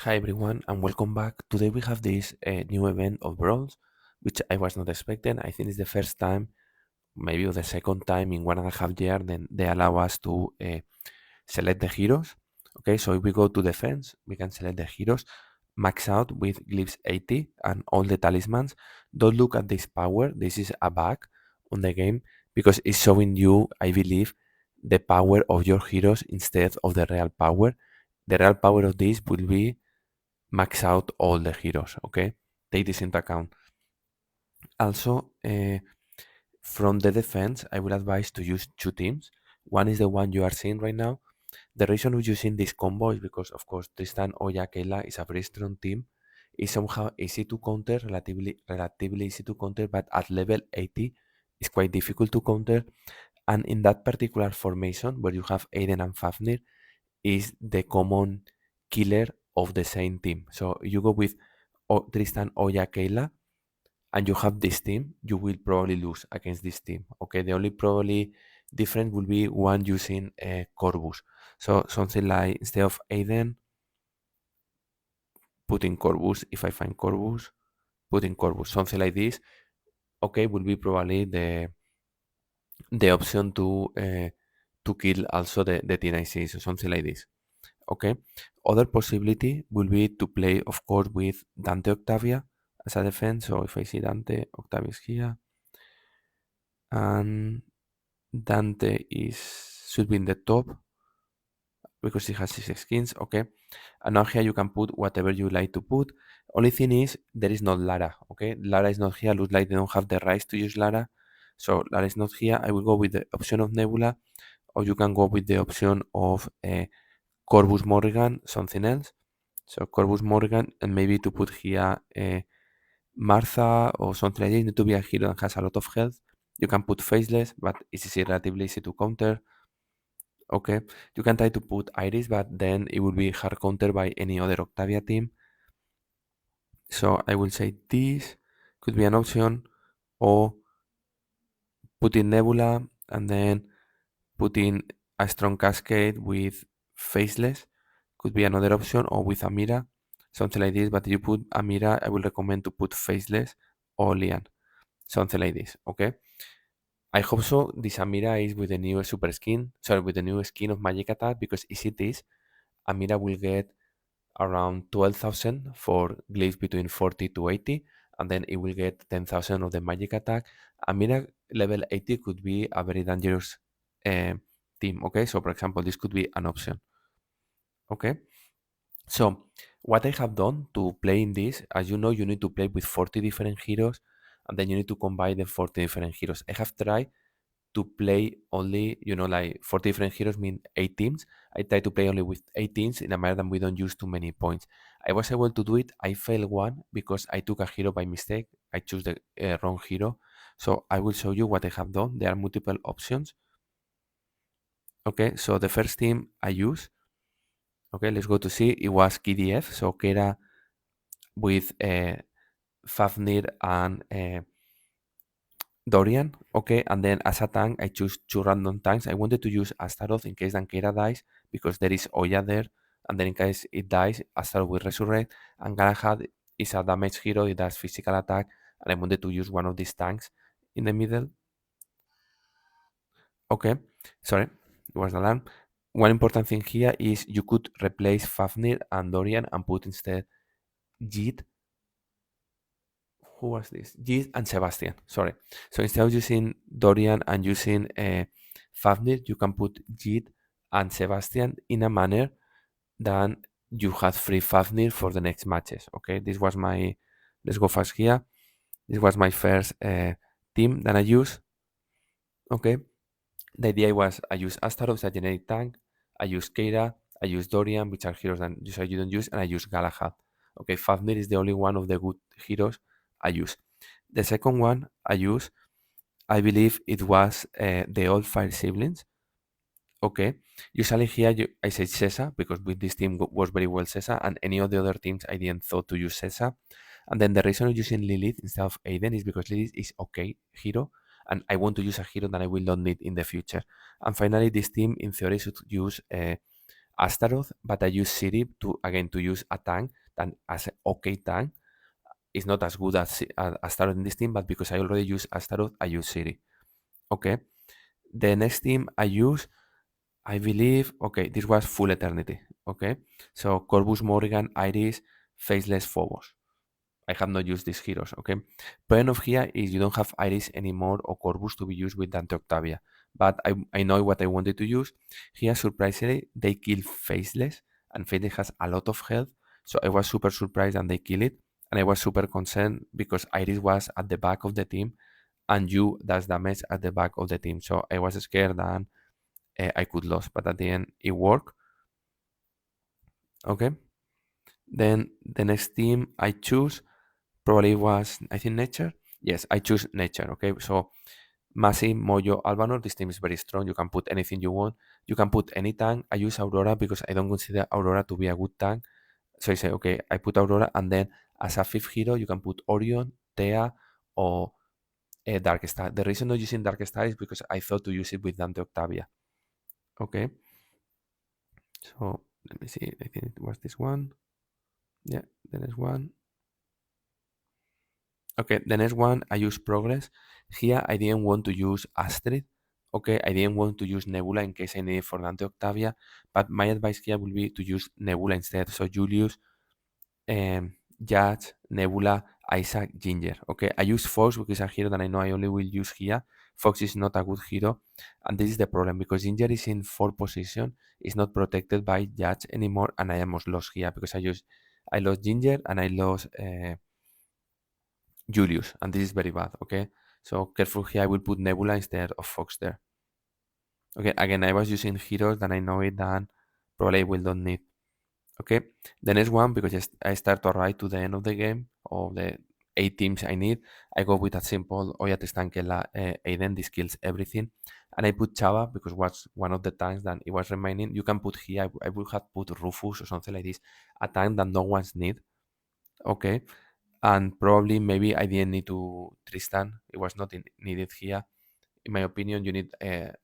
Hi everyone and welcome back. Today we have this new event of Brawls, which I was not expecting. I think it's the first time, maybe the second time in 1.5 years, then they allow us to select the heroes. Okay, so if we go to defense, we can select the heroes, max out with glyphs 80 and all the talismans. Don't look at this power. This is a bug on the game because it's showing you, I believe, the power of your heroes instead of the real power. The real power of this will be max out all the heroes. Okay, take this into account. Also, from the defense, I will advise to use two teams. One is the one you are seeing right now. The reason we're using this combo is because, of course, Tristan Oya Kayla is a very strong team. It's somehow easy to counter, relatively easy to counter, but at level 80, it's quite difficult to counter. And in that particular formation, where you have Aiden and Fafnir, is the common killer of the same team. So you go with Tristan Oya Kayla, and you have this team, you will probably lose against this team. Okay, the only probably different will be one using Corvus. So something like instead of Aiden, putting Corvus. If I find Corvus, putting Corvus. Something like this. Okay, will be probably the option to kill also the T9C. So something like this. Okay. Other possibility will be to play, of course, with Dante Octavia as a defense. So if I see Dante, Octavia is here, and Dante is should be in the top because he has six skins. Okay, and now here you can put whatever you like to put. Only thing is there is not Lara. Okay, Lara is not here. Looks like they don't have the rights to use Lara, so Lara is not here. I will go with the option of Nebula, or you can go with the option of Corvus Morrigan, something else. So Corvus Morrigan, and maybe to put here Martha or something like this. You need to be a hero that has a lot of health. You can put Faceless, but it's relatively easy to counter. Okay, you can try to put Iris, but then it will be hard counter by any other Octavia team. So I will say this could be an option, or put in Nebula and then put in a strong Cascade with Faceless could be another option, or with Amira, something like this. But if you put Amira, I will recommend to put Faceless or Lian, something like this. Okay, I hope so. This Amira is with the new super skin, sorry, with the new skin of Magic Attack, because if it is, Amira will get around 12,000 for glyphs between 40 to 80, and then it will get 10,000 of the magic attack. Amira level 80 could be a very dangerous uh, team. Okay, so for example, this could be an option. Okay, so what I have done to play in this, as you know, you need to play with 40 different heroes, and then you need to combine the 40 different heroes. I have tried to play only, like 40 different heroes mean 8 teams. I try to play only with 8 teams in a manner that we don't use too many points. I was able to do it. I failed one because I took a hero by mistake. I chose the wrong hero. So I will show you what I have done. There are multiple options. Okay, so the first team I use, okay, let's go to see. It was KDF, so Kera with Fafnir and Dorian, okay, and then as a tank, I choose two random tanks. I wanted to use Astaroth in case Dankera dies, because there is Oya there, and then in case it dies, Astaroth will resurrect, and Galahad is a damage hero, it does physical attack, and I wanted to use one of these tanks in the middle. Okay, sorry, it was the alarm. One important thing here is you could replace Fafnir and Dorian and put instead Jit. Who was this? Jit and Sebastian. Sorry. So instead of using Dorian and using Fafnir, you can put Jit and Sebastian in a manner that you have free Fafnir for the next matches. Okay, this was my. Let's go fast here. This was my first team that I used. Okay, the idea was I use Astaroth as a generic tank. I use Keira. I use Dorian, which are heroes that usually you don't use, and I use Galahad. Okay, Fafnir is the only one of the good heroes I use. The second one I use, I believe it was the old Fire siblings. Okay, usually here I say Sesa because with this team was very well Sesa, and any of the other teams I didn't thought to use Sesa. And then the reason of using Lilith instead of Aiden is because Lilith is okay hero, and I want to use a hero that I will not need in the future. And finally, this team in theory should use Astaroth, but I use City to use a tank, and as an okay tank. It's not as good as Astaroth in this team, but because I already use Astaroth, I use City. Okay. The next team I use, I believe, okay, this was Full Eternity. Okay. So Corvus, Morrigan, Iris, Faceless, Phobos. I have not used these heroes, okay? Point of here is you don't have Iris anymore or Corvus to be used with Dante Octavia. But I know what I wanted to use. Here, surprisingly, they kill Faceless, and Faceless has a lot of health. So I was super surprised and they kill it. And I was super concerned because Iris was at the back of the team and you does damage at the back of the team. So I was scared that I could lose. But at the end, it worked. Okay. Then the next team I choose probably was, I think, Nature. Yes, I choose Nature. Okay, so Masi, Mojo, Albanor, this team is very strong. You can put anything you want. You can put any tank. I use Aurora because I don't consider Aurora to be a good tank. So I say, okay, I put Aurora, and then as a fifth hero, you can put Orion, Thea, or Dark Star. The reason not using Dark Star is because I thought to use it with Dante Octavia. Okay, so let me see. I think it was this one. Yeah, the next one. Okay, the next one, I use Progress. Here, I didn't want to use Astrid. Okay, I didn't want to use Nebula in case I need it for Dante Octavia, but my advice here will be to use Nebula instead. So Julius, Judge, Nebula, Isaac, Ginger. Okay, I use Fox because it's a hero that I know I only will use here. Fox is not a good hero, and this is the problem because Ginger is in 4th position, is not protected by Judge anymore, and I almost lost here because I lost Ginger and I lost Julius, and this is very bad, okay? So careful here, I will put Nebula instead of Fox there. Okay, again, I was using heroes that I know it that probably will don't need. Okay, the next one, because I start to arrive to the end of the game, of the 8 teams I need, I go with a simple Oya Testankela Aiden, this kills everything. And I put Chava because was one of the tanks that it was remaining. You can put here, I would have put Rufus or something like this, a tank that no one's need. Okay, and probably maybe I didn't need to Tristan. It was not needed here. In my opinion, you need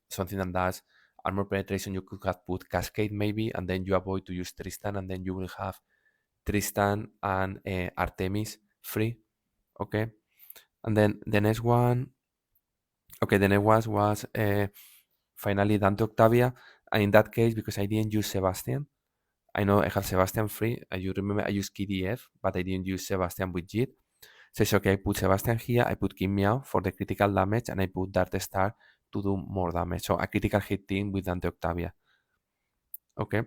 something that does armor penetration. You could have put Cascade maybe, and then you avoid to use Tristan, and then you will have Tristan and Artemis free. Okay, and then the next one. Okay, the next one was finally Dante Octavia, and in that case, because I didn't use Sebastian, I know I have Sebastian free. You remember I used KDF, but I didn't use Sebastian with Jit. So it's okay, I put Sebastian here, I put Kim Miao for the critical damage, and I put Dart Star to do more damage. So a critical hit team with Dante Octavia. Okay.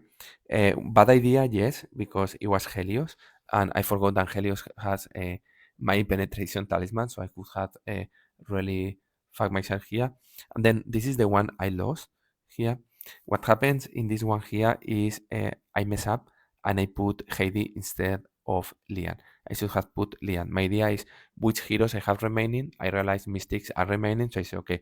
Bad idea, yes, because it was Helios, and I forgot that Helios has a my penetration talisman, so I could have really fuck myself here. And then this is the one I lost here. What happens in this one here is I mess up and I put Heidi instead of Lian. I should have put Lian. My idea is which heroes I have remaining. I realize mystics are remaining, so I say, okay,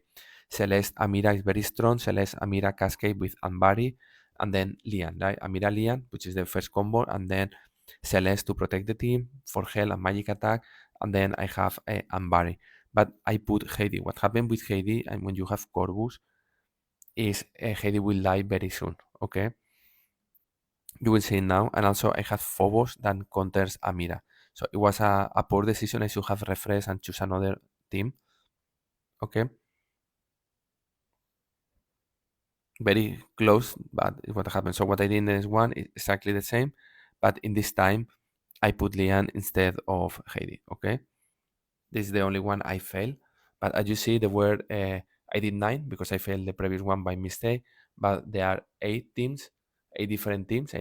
Celeste Amira is very strong. Celeste Amira Cascade with Ambari, and then Lian, right? Amira Lian, which is the first combo, and then Celeste to protect the team for Hell and Magic Attack, and then I have Ambari. But I put Heidi. What happened with Heidi, and when you have Corvus, is Heidi will die very soon, okay? You will see it now. And also I have Phobos that counters Amira. So it was a poor decision. I should have refreshed and choose another team, okay? Very close, but it's what happened. So what I did in this one is exactly the same, but in this time I put Lian instead of Heidi. Okay, this is the only one I failed. But as you see, the word I did 9 because I failed the previous one by mistake. But there are 8 teams, 8 different teams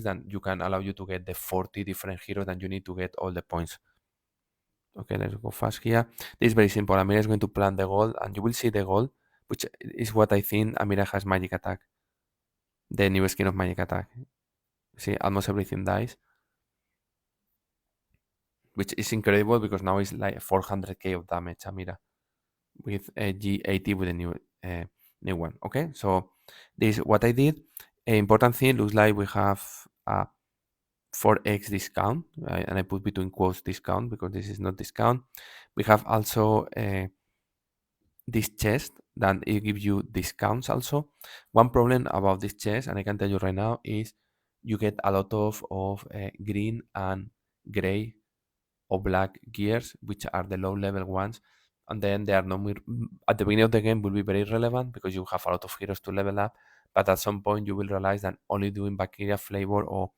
that you can allow you to get the 40 different heroes that you need to get all the points. Okay, let's go fast here. This is very simple. Amira is going to plant the gold, and you will see the gold, which is what I think Amira has magic attack. The new skin of magic attack. See, almost everything dies, which is incredible because now it's like 400k of damage, Amira, with a G80 with a new one. Okay, so this is what I did. An important thing looks like we have a 4x discount, right? And I put between quotes discount because this is not discount. We have also this chest then it gives you discounts also. One problem about this chest, and I can tell you right now, is you get a lot of green and gray or black gears, which are the low level ones, and then they are not more, at the beginning of the game will be very relevant because you have a lot of heroes to level up, but at some point you will realize that only doing bacteria flavor or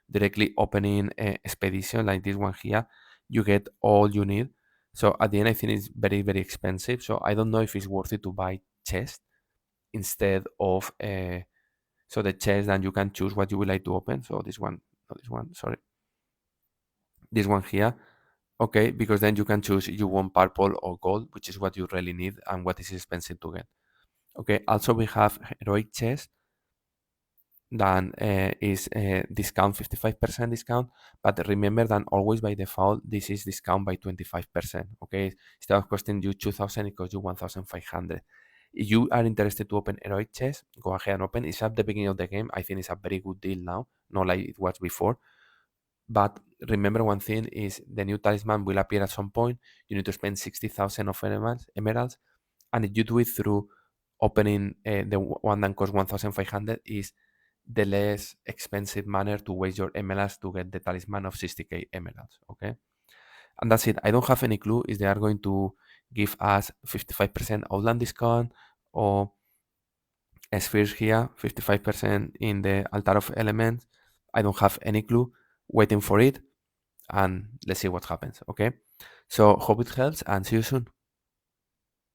directly opening a expedition like this one here, you get all you need. So at the end, I think it's very, very expensive. So I don't know if it's worth it to buy chest instead of so the chest, and you can choose what you would like to open. So this one, not this one, sorry, this one here. Okay, because then you can choose if you want purple or gold, which is what you really need and what is expensive to get. Okay, also we have heroic chest, then is discount 55% discount, but remember that always by default this is discount by 25%. Okay, instead of costing you 2000, it costs you 1500. If you are interested to open heroic chest, go ahead and open. It's at the beginning of the game. I think it's a very good deal now, not like it was before. But remember one thing is the new talisman will appear at some point. You need to spend 60,000 of emeralds, and if you do it through opening the one that costs 1,500, is the less expensive manner to waste your emeralds to get the talisman of 60k emeralds. Okay, and that's it. I don't have any clue if they are going to give us 55% outland discount or spheres here, 55% in the altar of elements. I don't have any clue. Waiting for it, and let's see what happens. Okay, so hope it helps, and see you soon.